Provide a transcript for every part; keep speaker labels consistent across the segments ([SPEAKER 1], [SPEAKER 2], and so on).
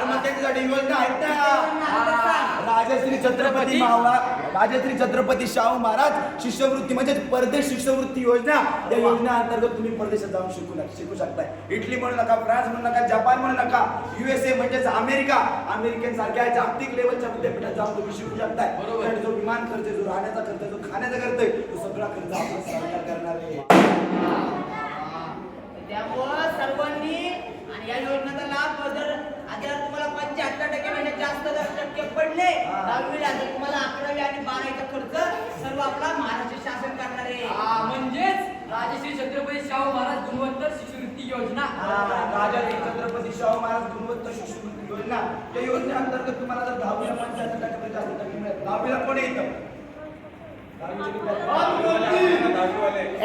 [SPEAKER 1] अरे मग त्याच्यासाठी योजना आहेत ना. राजश्री छत्रपती शाहू महाराज शिष्यवृत्ती म्हणजे परदेश शिष्यवृत्ती योजना. या योजना अंतर्गत तुम्ही परदेशात जाऊन शिकू शकताय. इटली म्हणू नका, फ्रान्स म्हणू नका, जपान म्हणू नका, USA म्हणजेच अमेरिकन सारख्या जागतिक लेवलच्या विद्यापीठात जाऊन तुम्ही शिकू शकताय. बरोबर. जो विमान खर्च, जो राहण्याचा खर्च, जो खाण्याचा खर्च आहे, तो सगळा खर्च आपलं सरकार करणार आहे.
[SPEAKER 2] त्यामुळं सर्वांनी आणि या योजनेचा लाभ जर तुम्हाला 75% म्हणजे जास्त जर टक्के पडले 10वीला, तर तुम्हाला 11वी आणि 12वीचा खर्च सर्व आपला महाराष्ट्र शासन करणार आहे.
[SPEAKER 3] म्हणजेच राजश्री छत्रपती शाहू महाराज गुणवत्ता शिष्यवृत्ती योजना.
[SPEAKER 1] राजश्री छत्रपती शाहू महाराज गुणवत्ता शिष्यवृत्ती योजना. या योजनेअंतर्गत तुम्हाला जर 10वीला 75% जास्त टक्के मिळेल. 10वीला कोण येतं?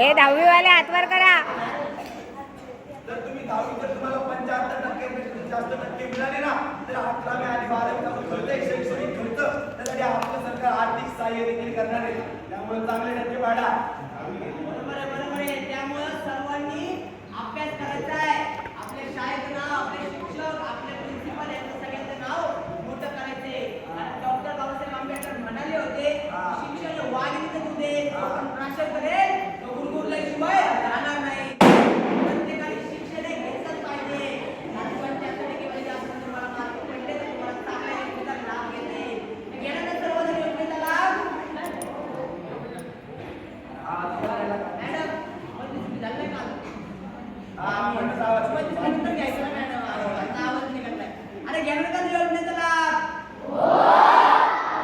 [SPEAKER 4] ए 10वी वाले हातवर करा.
[SPEAKER 1] जर तुम्ही 10वी जर तुम्हाला 75% जास्त टक्के मिळाले ना, तर 11वी आणि 12वीचा खर्च आहे, शैक्षणिक खर्च, त्यासाठी आपलं सरकार आर्थिक सहाय्य देखील करणार आहे. त्यामुळे चांगले टक्के वाढा.
[SPEAKER 2] बरोबर आहे. त्यामुळं सर्वांनी अभ्यास करायचा आहे. आपल्या शाळेचं नाव, आपले शिक्षक, आपले प्रिन्सिपल यांचं सगळ्यांचं नाव मोठं करायचंय. डॉक्टर बाबासाहेब आंबेडकर म्हणाले होते, शिक्षण हे वाघिणीचं दूध आहे, आपण प्राशन करेल तो गुरगुरल्याशिवाय राहणार नाही. प्रत्येकाने शिक्षण हे घेतलंच पाहिजे. 75% म्हणजे जास्त तुम्हाला मार्क पडले तर तुम्हाला चांगल्या योजनेचा लाभ घेते. घेण्याचा सर्वजण योजनेचा लाभ. मॅडम, पण झालं नाही का? पण घ्यायचं ना मॅडम, आवाज निघत नाही. अरे घेणार का योजनेचा लाभ?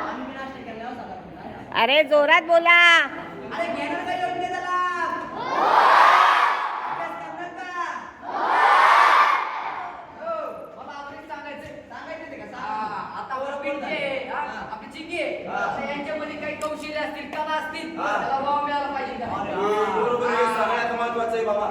[SPEAKER 2] आम्ही नाश्ता केल्यावर सांगा.
[SPEAKER 4] अरे जोरात बोला.
[SPEAKER 2] अरे घेणार का योजनेचा लाभ? अभ्यास करणार का?
[SPEAKER 3] हो, मला आपल्याला
[SPEAKER 2] सांगायचं ते का?
[SPEAKER 3] आता बरोबर जे आपली चिकी आहे, आता यांच्यामध्ये काही कौशल्य असतील, कला असतील, त्याला वाव मिळाला पाहिजे का?
[SPEAKER 1] बरोबर आहे. सगळ्यात महत्त्वाचं आहे बाबा.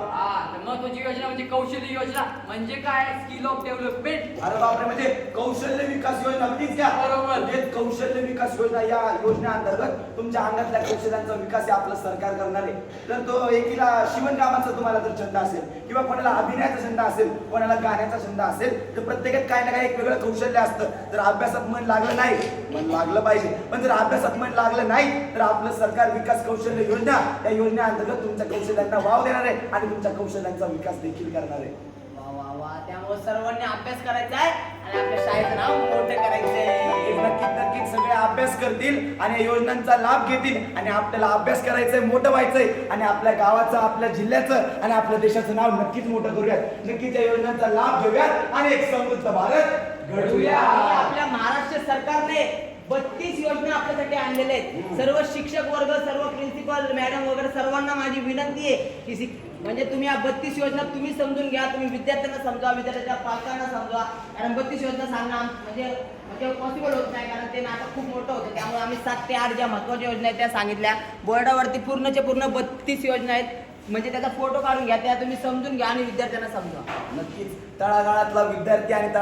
[SPEAKER 3] तर महत्वाची योजना म्हणजे कौशल्य योजना. म्हणजे काय? Skill of development.
[SPEAKER 1] अरे बापरे, म्हणजे कौशल्य विकास योजना तीच घ्या.
[SPEAKER 3] बरोबर.
[SPEAKER 1] म्हणजे कौशल्य विकास योजना, या योजनेअंतर्गत तुमच्या अंगातल्या कौशल्यांचा विकास हे आपलं सरकार करणार आहे. तर तो एकीला शिवणकामाचा तुम्हाला जर छंद असेल, किंवा कोणाला अभिनयाचा छंद असेल, कोणाला गाण्याचा छंद असेल, तर प्रत्येकात काही ना काही एक वेगळं कौशल्य असतं. जर अभ्यासात मन लागलं नाही, मन लागलं पाहिजे, पण जर अभ्यासात मन लागलं नाही, तर आपलं सरकार विकास कौशल्य योजना, या योजनेअंतर्गत तुमच्या कौशल्यांना वाव देणार आहे आणि तुमच्या कौशल्यांचा विकास देखील करणार आहे.
[SPEAKER 2] वा वा वा. त्यामुळे सर्वांनी अभ्यास करायचा आहे आणि आपल्या शाळेचं नाव मोठं करायचंय.
[SPEAKER 1] नक्कीच सगळे अभ्यास करतील आणि या योजनांचा लाभ घेतील आणि आपल्याला अभ्यास करायचंय, मोठं व्हायचंय आणि आपल्या गावाचं, आपल्या जिल्ह्याचं आणि आपल्या देशाचं नाव नक्कीच मोठं करूयात. नक्कीच या योजनांचा लाभ घेऊयात आणि एक समृद्ध भारत घडवूया.
[SPEAKER 2] आपल्या महाराष्ट्र सरकारने 32 योजना आपल्यासाठी आणलेल्या आहेत. सर्व शिक्षक वर्ग, सर्व प्रिन्सिपल मॅडम वगैरे सर्वांना माझी विनंती आहे की म्हणजे तुम्ही या 32 योजना तुम्ही समजून घ्या. तुम्ही विद्यार्थ्यांना समजा, विद्यार्थ्यांच्या पालकांना समजा. कारण 32 योजना सांगणं म्हणजे पॉसिबल होत नाही, कारण ते नाटक खूप मोठं होतं. त्यामुळे आम्ही 7 ते 8 ज्या महत्त्वाच्या योजना आहेत त्या सांगितल्या. बोर्डावरती पूर्णच्या पूर्ण 32 योजना आहेत. म्हणजे त्याचा फोटो काढून घ्या, त्या तुम्ही समजून घ्या आणि विद्यार्थ्यांना समजा.
[SPEAKER 1] नक्कीच तळागाळातला विद्यार्थी आणि